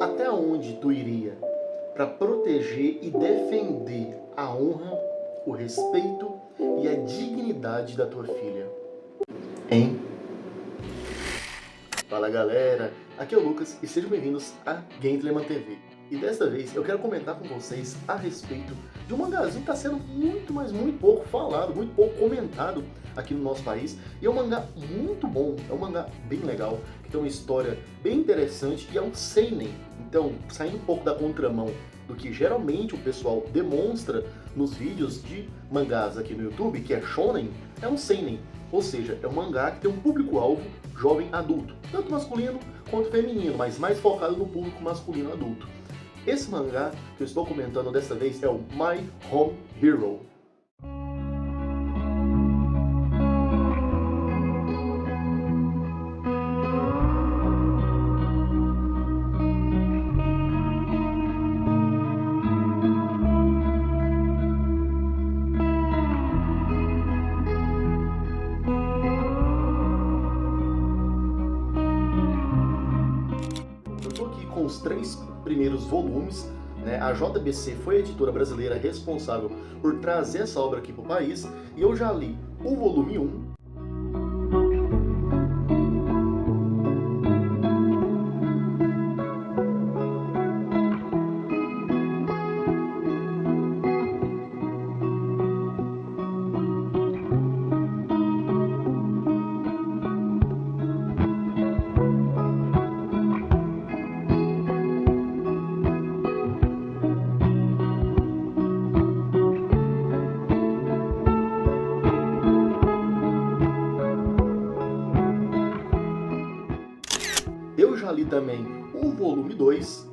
Até onde tu iria para proteger e defender a honra, o respeito e a dignidade da tua filha? Hein? Fala galera, aqui é o Lucas e sejam bem-vindos a Gentleman TV. E desta vez eu quero comentar com vocês a respeito de um mangazinho que está sendo muito, mas muito pouco falado, muito pouco comentado aqui no nosso país. E é um mangá muito bom, é um mangá bem legal, que tem uma história bem interessante e é um seinen. Então, saindo um pouco da contramão do que geralmente o pessoal demonstra nos vídeos de mangás aqui no YouTube, que é shonen, é um seinen. Ou seja, é um mangá que tem um público-alvo jovem adulto, tanto masculino quanto feminino, mas mais focado no público masculino adulto. Esse mangá que eu estou comentando desta vez é o My Home Hero. Com os 3 primeiros volumes, né? A JBC foi a editora brasileira responsável por trazer essa obra aqui para o país, e eu já li o volume 1, eu já li também o volume 2,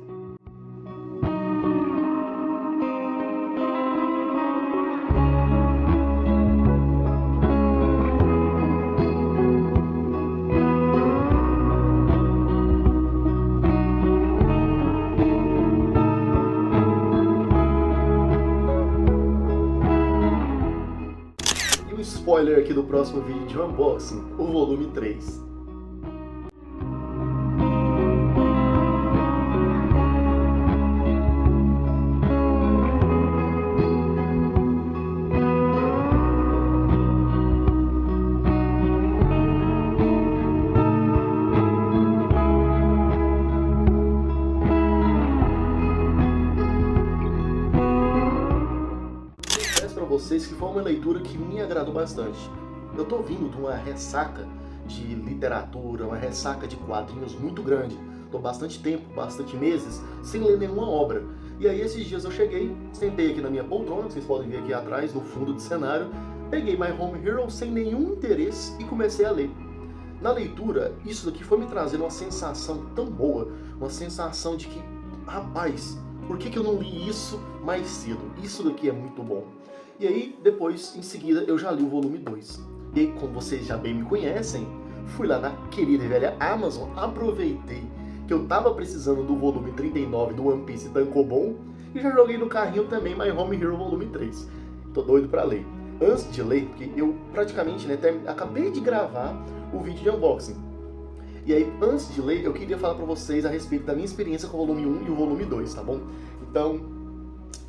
e o spoiler aqui do próximo vídeo de unboxing, o volume 3. Vocês que foi uma leitura que me agradou bastante. Eu tô vindo de uma ressaca de literatura, uma ressaca de quadrinhos muito grande. Tô bastante tempo, bastante meses, sem ler nenhuma obra. E aí esses dias eu cheguei, sentei aqui na minha poltrona, que vocês podem ver aqui atrás, no fundo do cenário, peguei My Home Hero sem nenhum interesse e comecei a ler. Na leitura, isso daqui foi me trazendo uma sensação tão boa, uma sensação de que, rapaz, por que eu não li isso mais cedo? Isso daqui é muito bom. E aí, depois, em seguida, eu já li o volume 2. E aí, como vocês já bem me conhecem, fui lá na querida e velha Amazon, aproveitei que eu tava precisando do volume 39 do One Piece Tankobon e já joguei no carrinho também My Home Hero volume 3. Tô doido pra ler. Antes de ler, porque eu praticamente acabei de gravar o vídeo de unboxing. E aí, antes de ler, eu queria falar pra vocês a respeito da minha experiência com o volume 1 e o volume 2, tá bom? Então,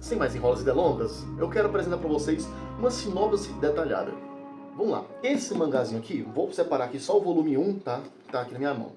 sem mais enrolos e delongas, eu quero apresentar para vocês uma sinopse detalhada. Vamos lá, esse mangazinho aqui, vou separar aqui só o volume 1, tá? Tá aqui na minha mão.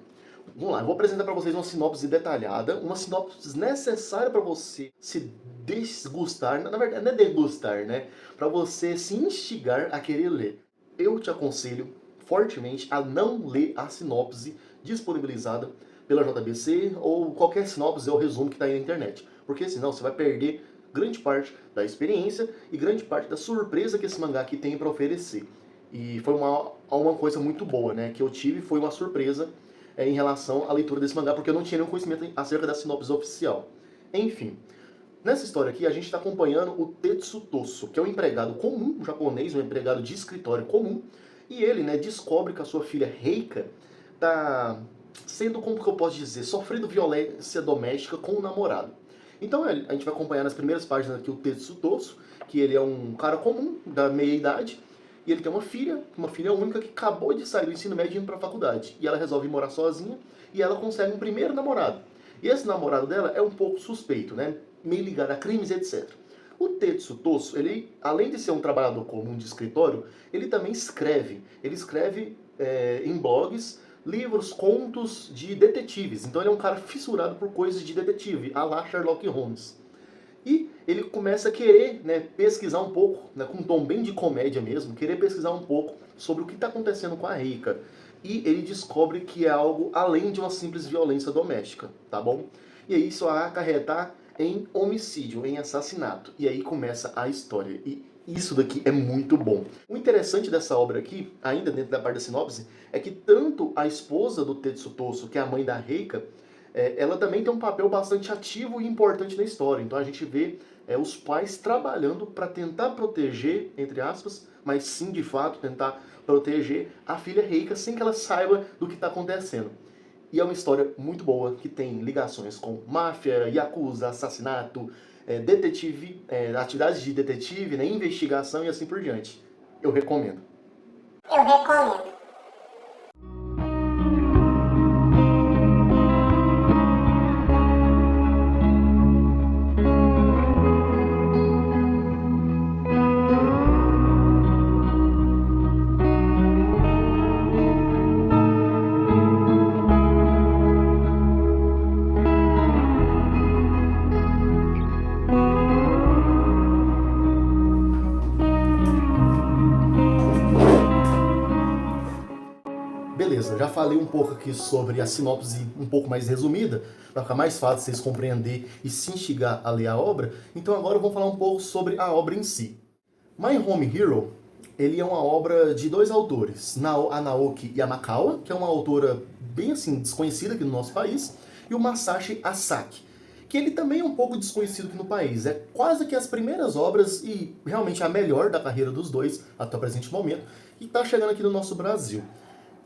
Vamos lá, eu vou apresentar para vocês uma sinopse detalhada, uma sinopse necessária para você se desgustar, na verdade não é degustar, né? Para você se instigar a querer ler. Eu te aconselho fortemente a não ler a sinopse disponibilizada pela JBC ou qualquer sinopse ou resumo que está aí na internet, porque senão você vai perder grande parte da experiência e grande parte da surpresa que esse mangá aqui tem para oferecer. E foi uma coisa muito boa, né, que eu tive, foi uma surpresa em relação à leitura desse mangá, porque eu não tinha nenhum conhecimento acerca da sinopse oficial. Enfim, nessa história aqui a gente está acompanhando o Tetsutoso, que é um empregado comum, um japonês, um empregado de escritório comum, e ele, né, descobre que a sua filha Reika está sendo, como que eu posso dizer, sofrendo violência doméstica com o namorado. Então a gente vai acompanhar nas primeiras páginas aqui o Tetsutoso, que ele é um cara comum, da meia-idade, e ele tem uma filha única que acabou de sair do ensino médio e indo para a faculdade. E ela resolve morar sozinha, e ela consegue um primeiro namorado. E esse namorado dela é um pouco suspeito, né? Meio ligado a crimes, etc. O Tetsu Toso, ele, além de ser um trabalhador comum de escritório, ele também escreve. Ele escreve em blogs livros, contos de detetives. Então ele é um cara fissurado por coisas de detetive, à la Sherlock Holmes. E ele começa a querer, né, pesquisar um pouco, né, com um tom bem de comédia mesmo, querer pesquisar um pouco sobre o que está acontecendo com a Reika. E ele descobre que é algo além de uma simples violência doméstica, tá bom? E aí isso vai acarretar em homicídio, em assassinato. E aí começa a história. E isso daqui é muito bom. O interessante dessa obra aqui, ainda dentro da parte da sinopse, é que tanto a esposa do Tetsu Toso, que é a mãe da Reika, ela também tem um papel bastante ativo e importante na história. Então a gente vê os pais trabalhando para tentar proteger, entre aspas, mas sim de fato tentar proteger a filha Reika sem que ela saiba do que está acontecendo. E é uma história muito boa, que tem ligações com máfia, yakuza, assassinato, detetive, atividades de detetive, né, investigação e assim por diante. Eu recomendo. Eu recomendo. Beleza, já falei um pouco aqui sobre a sinopse um pouco mais resumida, para ficar mais fácil vocês compreender e se instigar a ler a obra. Então agora vamos falar um pouco sobre a obra em si. My Home Hero, ele é uma obra de dois autores, a Naoki Yamakawa, que é uma autora bem assim desconhecida aqui no nosso país, e o Masashi Asaki, que ele também é um pouco desconhecido aqui no país. É quase que as primeiras obras e realmente a melhor da carreira dos dois até o presente momento, e está chegando aqui no nosso Brasil.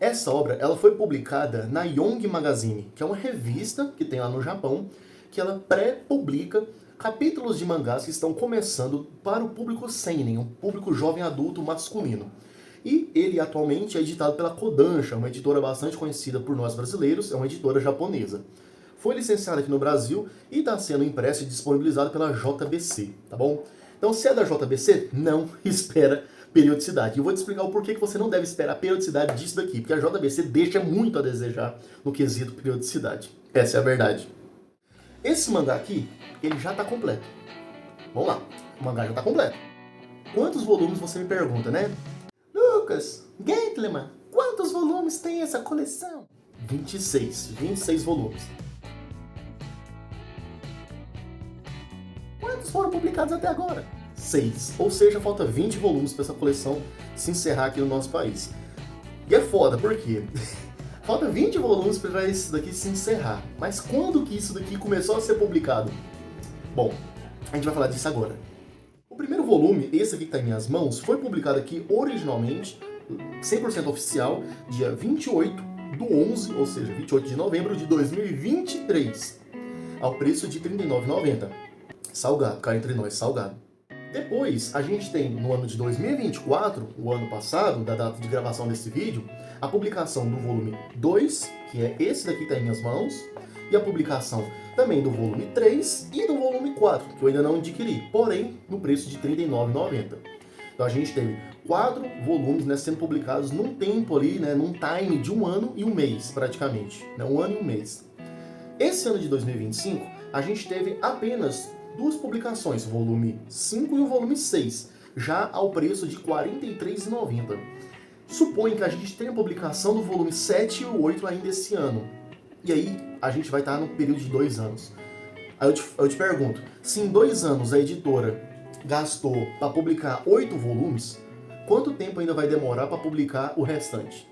Essa obra ela foi publicada na Young Magazine, que é uma revista que tem lá no Japão, que ela pré-publica capítulos de mangás que estão começando para o público seinen, um público jovem adulto masculino. E ele atualmente é editado pela Kodansha, uma editora bastante conhecida por nós brasileiros, é uma editora japonesa. Foi licenciado aqui no Brasil e está sendo impresso e disponibilizado pela JBC, tá bom? Então, se é da JBC, não espera periodicidade. Eu vou te explicar o porquê que você não deve esperar a periodicidade disso daqui, porque a JBC deixa muito a desejar no quesito periodicidade. Essa é a verdade. Esse mangá aqui, ele já está completo. Vamos lá, o mangá já está completo. Quantos volumes você me pergunta, né? Lucas, Gentleman, quantos volumes tem essa coleção? 26 volumes. Quantos foram publicados até agora? 6. Ou seja, falta 20 volumes para essa coleção se encerrar aqui no nosso país. E é foda, por quê? Falta 20 volumes para isso daqui se encerrar. Mas quando que isso daqui começou a ser publicado? Bom, a gente vai falar disso agora. O primeiro volume, esse aqui que está em minhas mãos, foi publicado aqui originalmente, 100% oficial, dia 28 do 11, ou seja, 28 de novembro de 2023, ao preço de R$ 39,90. Salgado, cá entre nós, salgado. Depois, a gente tem, no ano de 2024, o ano passado, da data de gravação desse vídeo, a publicação do volume 2, que é esse daqui que está em minhas mãos, e a publicação também do volume 3 e do volume 4, que eu ainda não adquiri, porém, no preço de R$ 39,90. Então a gente teve 4 volumes, né, sendo publicados num tempo ali, né, num time de 1 ano e 1 mês, praticamente. Né, 1 ano e 1 mês. Esse ano de 2025, a gente teve apenas 2 publicações, o volume 5 e o volume 6, já ao preço de R$ 43,90. Supõe que a gente tenha a publicação do volume 7 e o 8 ainda esse ano. E aí a gente vai estar no período de 2 anos. Aí eu te pergunto, se em 2 anos a editora gastou para publicar 8 volumes, quanto tempo ainda vai demorar para publicar o restante?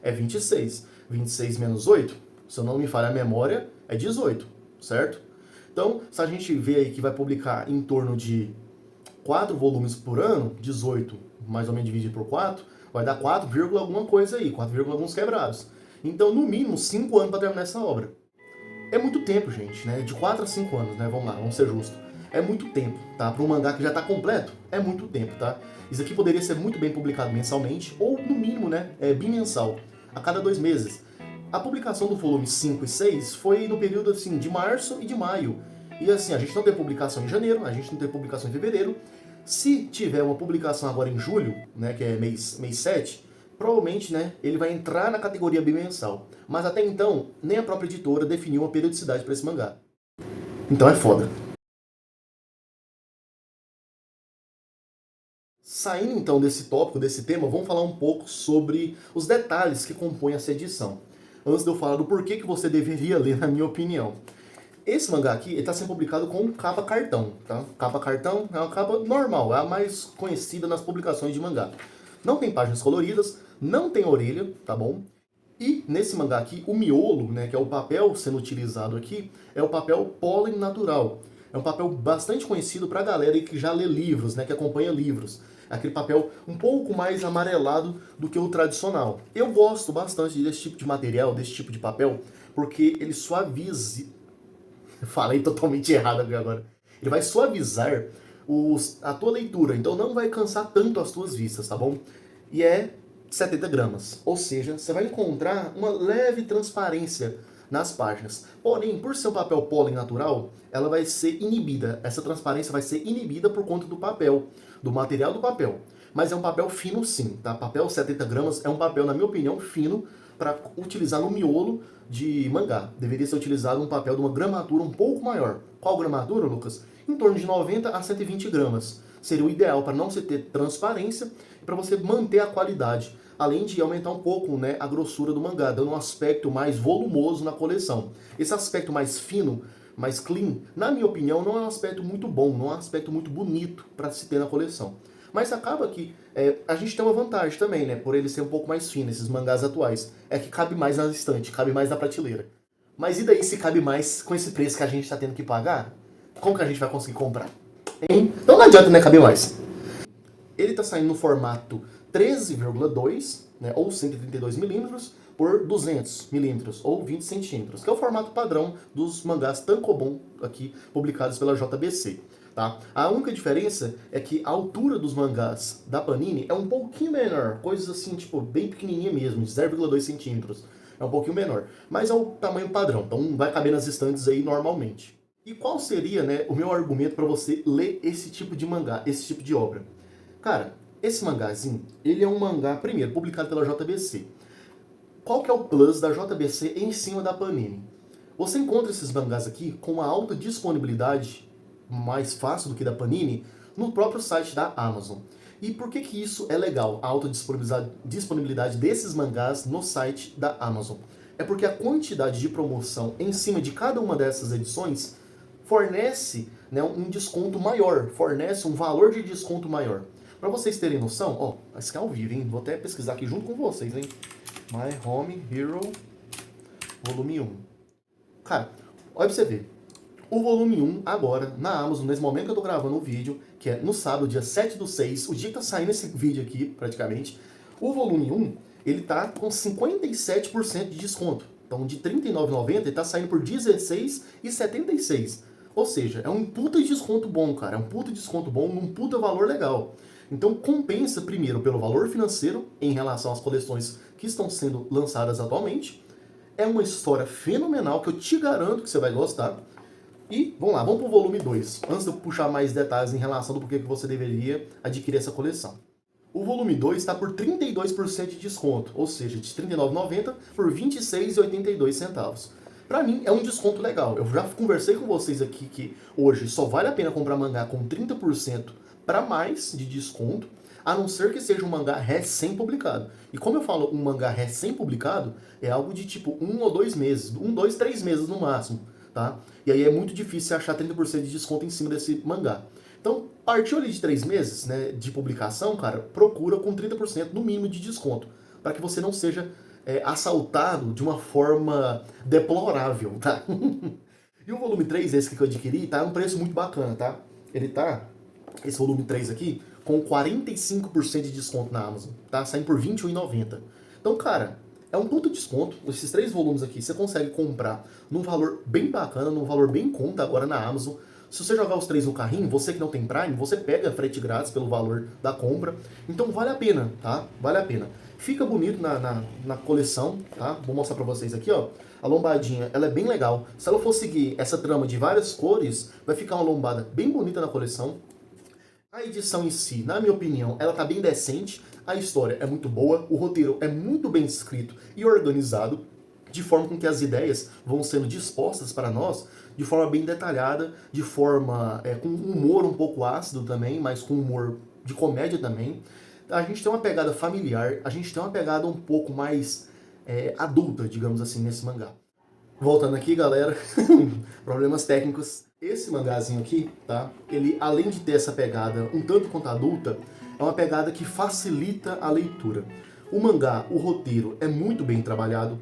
É 26. 26 menos 8, se eu não me falha a memória, é 18, certo? Então, se a gente vê aí que vai publicar em torno de 4 volumes por ano, 18 mais ou menos dividido por 4, vai dar 4, alguma coisa aí, 4, alguns quebrados. Então, no mínimo, 5 anos para terminar essa obra. É muito tempo, gente, né? De 4 a 5 anos, né? Vamos lá, vamos ser justos. É muito tempo, tá? Para um mangá que já está completo, é muito tempo, tá? Isso aqui poderia ser muito bem publicado mensalmente, ou no mínimo, né? Bimensal, a cada 2 meses. A publicação do volume 5 e 6 foi no período assim de março e de maio. E assim, a gente não tem publicação em janeiro, a gente não tem publicação em fevereiro. Se tiver uma publicação agora em julho, né, que é mês 7, provavelmente, né, ele vai entrar na categoria bimensal. Mas até então, nem a própria editora definiu uma periodicidade para esse mangá. Então é foda. Saindo então desse tópico, desse tema, vamos falar um pouco sobre os detalhes que compõem essa edição. Antes de eu falar do porquê que você deveria ler, na minha opinião. Esse mangá aqui está sendo publicado com capa cartão, tá? Capa cartão é uma capa normal, é a mais conhecida nas publicações de mangá. Não tem páginas coloridas, não tem orelha, tá bom? E nesse mangá aqui, o miolo, né, que é o papel sendo utilizado aqui, é o papel pólen natural. É um papel bastante conhecido pra galera que já lê livros, né, que acompanha livros. Aquele papel um pouco mais amarelado do que o tradicional. Eu gosto bastante desse tipo de material, desse tipo de papel, porque ele suaviza. Falei totalmente errado aqui agora. Ele vai suavizar a tua leitura, então não vai cansar tanto as tuas vistas, tá bom? E é 70 gramas, ou seja, você vai encontrar uma leve transparência nas páginas. Porém, por ser um papel pólen natural, ela vai ser inibida. Essa transparência vai ser inibida por conta do papel, do material do papel. Mas é um papel fino sim, tá? Papel 70 gramas é um papel, na minha opinião, fino para utilizar no miolo de mangá. Deveria ser utilizado um papel de uma gramatura um pouco maior. Qual gramatura, Lucas? Em torno de 90 a 120 gramas. Seria o ideal para não você ter transparência e para você manter a qualidade, além de aumentar um pouco, né, a grossura do mangá, dando um aspecto mais volumoso na coleção. Esse aspecto mais fino, mais clean, na minha opinião, não é um aspecto muito bom, não é um aspecto muito bonito para se ter na coleção. Mas acaba que a gente tem uma vantagem também, né? Por ele ser um pouco mais fino, esses mangás atuais. É que cabe mais na estante, cabe mais na prateleira. Mas e daí se cabe mais com esse preço que a gente está tendo que pagar? Como que a gente vai conseguir comprar? Hein? Então não adianta, né? Caber mais. Ele está saindo no formato 13,2, né, ou 132 milímetros, por 200 milímetros, ou 20 centímetros, que é o formato padrão dos mangás tankobon aqui publicados pela JBC. Tá? A única diferença é que a altura dos mangás da Panini é um pouquinho menor, coisas assim, tipo, bem pequenininha mesmo, de 0,2 centímetros. É um pouquinho menor, mas é o tamanho padrão, então vai caber nas estantes aí normalmente. E qual seria, né, o meu argumento para você ler esse tipo de mangá, esse tipo de obra? Cara, esse mangazinho, ele é um mangá, primeiro, publicado pela JBC. Qual que é o plus da JBC em cima da Panini? Você encontra esses mangás aqui com uma alta disponibilidade, mais fácil do que da Panini, no próprio site da Amazon. E por que que isso é legal, a alta disponibilidade desses mangás no site da Amazon? É porque a quantidade de promoção em cima de cada uma dessas edições fornece, né, um desconto maior, fornece um valor de desconto maior. Para vocês terem noção, ó, esse aqui é ao vivo, hein? Vou até pesquisar aqui junto com vocês, hein? My Home Hero Volume 1. Cara, olha pra você ver. O volume 1 agora, na Amazon, nesse momento que eu tô gravando o vídeo, que é no sábado, dia 7/6, o dia que tá saindo esse vídeo aqui, praticamente, o volume 1, ele tá com 57% de desconto. Então, de R$ 39,90, ele tá saindo por R$ 16,76. Ou seja, é um puta desconto bom, cara. É um puta desconto bom, num puta valor legal. Então, compensa, primeiro, pelo valor financeiro, em relação às coleções que estão sendo lançadas atualmente. É uma história fenomenal, que eu te garanto que você vai gostar. E, vamos lá, vamos pro volume 2, antes de eu puxar mais detalhes em relação do porquê que você deveria adquirir essa coleção. O volume 2 está por 32% de desconto, ou seja, de R$ 39,90 por R$ 26,82. Pra mim, é um desconto legal. Eu já conversei com vocês aqui que hoje só vale a pena comprar mangá com 30% para mais de desconto, a não ser que seja um mangá recém-publicado. E como eu falo, um mangá recém-publicado é algo de tipo 1 ou 2 meses, 1, 2, 3 meses no máximo, tá? E aí é muito difícil você achar 30% de desconto em cima desse mangá. Então, partiu ali de 3 meses, né, de publicação, cara, procura com 30% no mínimo de desconto, para que você não seja assaltado de uma forma deplorável, tá? E o volume 3, esse que eu adquiri, tá um preço muito bacana, tá? Ele tá, esse volume 3 aqui, com 45% de desconto na Amazon, tá? Saindo por R$ 21,90. Então, cara, é um puto desconto. Esses 3 volumes aqui você consegue comprar num valor bem bacana, num valor bem em conta agora na Amazon. Se você jogar os 3 no carrinho, você que não tem Prime, você pega frete grátis pelo valor da compra. Então vale a pena, tá? Vale a pena. Fica bonito na coleção, tá? Vou mostrar pra vocês aqui, ó. A lombadinha, ela é bem legal. Se ela for seguir essa trama de várias cores, vai ficar uma lombada bem bonita na coleção. A edição em si, na minha opinião, ela tá bem decente. A história é muito boa, o roteiro é muito bem escrito e organizado, de forma com que as ideias vão sendo dispostas para nós de forma bem detalhada, de forma com humor um pouco ácido também, mas com humor de comédia também. A gente tem uma pegada familiar, a gente tem uma pegada um pouco mais adulta, digamos assim, nesse mangá. Voltando aqui, galera, problemas técnicos. Esse mangazinho aqui, tá? Ele, além de ter essa pegada um tanto quanto adulta, é uma pegada que facilita a leitura. O mangá, o roteiro, é muito bem trabalhado.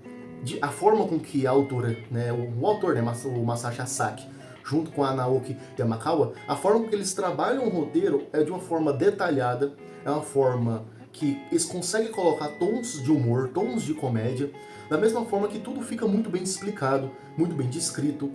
A forma com que a autora, né, o autor, né, o Masashi Asaki, junto com a Naoki Yamakawa, a forma com que eles trabalham o roteiro é de uma forma detalhada, é uma forma que eles conseguem colocar tons de humor, tons de comédia, da mesma forma que tudo fica muito bem explicado, muito bem descrito.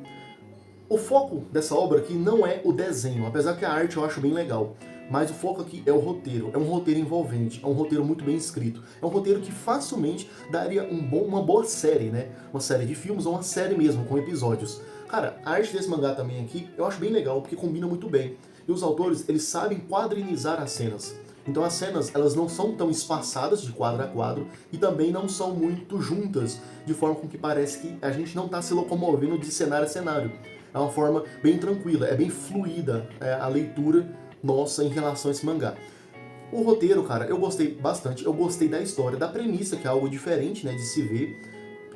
O foco dessa obra aqui não é o desenho, apesar que a arte eu acho bem legal. Mas o foco aqui é o roteiro, é um roteiro envolvente, é um roteiro muito bem escrito. É um roteiro que facilmente daria uma boa série, né? Uma série de filmes ou uma série mesmo, com episódios. Cara, a arte desse mangá também aqui eu acho bem legal, porque combina muito bem. E os autores, eles sabem quadrinizar as cenas. Então as cenas, elas não são tão espaçadas de quadro a quadro e também não são muito juntas, de forma com que parece que a gente não está se locomovendo de cenário a cenário. É uma forma bem tranquila, é bem fluida a leitura nossa em relação a esse mangá. O roteiro, cara, eu gostei bastante, eu gostei da história, da premissa, que é algo diferente, né, de se ver,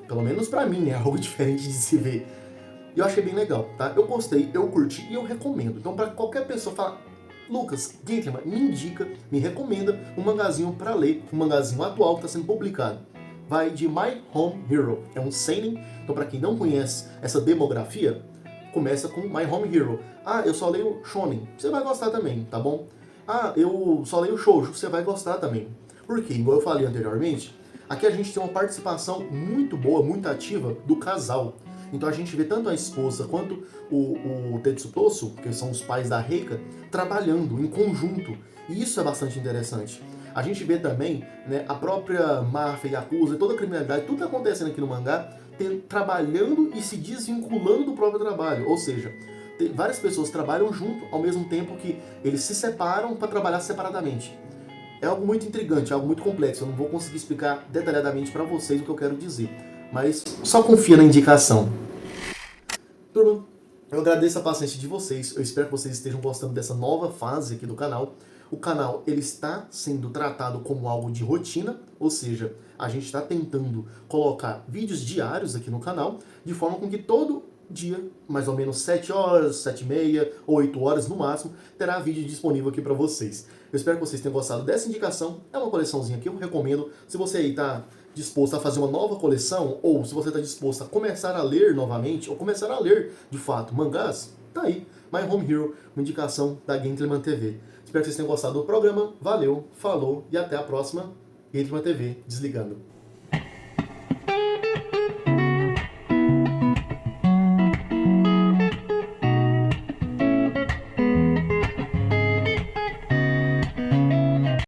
pelo menos pra mim, é algo diferente de se ver. E eu achei bem legal, tá? Eu gostei, eu curti e eu recomendo. Então pra qualquer pessoa falar, Lucas, Gentleman, me indica, me recomenda um mangazinho pra ler, um mangazinho atual que está sendo publicado. Vai de My Home Hero, é um seinen, então pra quem não conhece essa demografia, começa com My Home Hero. Ah, eu só leio shonen. Você vai gostar também, tá bom? Ah, eu só leio shoujo. Você vai gostar também. Por quê? Igual eu falei anteriormente, aqui a gente tem uma participação muito boa, muito ativa do casal. Então a gente vê tanto a esposa quanto o Tetsutosu, que são os pais da Reika, trabalhando em conjunto. E isso é bastante interessante. A gente vê também, né, a própria máfia, Yakuza, toda a criminalidade, tudo acontecendo aqui no mangá, trabalhando e se desvinculando do próprio trabalho. Ou seja, várias pessoas trabalham junto ao mesmo tempo que eles se separam para trabalhar separadamente. É algo muito intrigante, é algo muito complexo. Eu não vou conseguir explicar detalhadamente para vocês o que eu quero dizer. Mas só confia na indicação. Turma, eu agradeço a paciência de vocês. Eu espero que vocês estejam gostando dessa nova fase aqui do canal. O canal ele está sendo tratado como algo de rotina, ou seja, a gente está tentando colocar vídeos diários aqui no canal, de forma com que todo dia, mais ou menos 7 horas, 7 e meia, 8 horas no máximo, terá vídeo disponível aqui para vocês. Eu espero que vocês tenham gostado dessa indicação. É uma coleçãozinha que eu recomendo. Se você aí está disposto a fazer uma nova coleção, ou se você está disposto a começar a ler novamente, ou começar a ler, de fato, mangás, tá aí. My Home Hero, uma indicação da Gentleman TV. Espero que vocês tenham gostado do programa. Valeu, falou e até a próxima. Gentleman TV, desligando.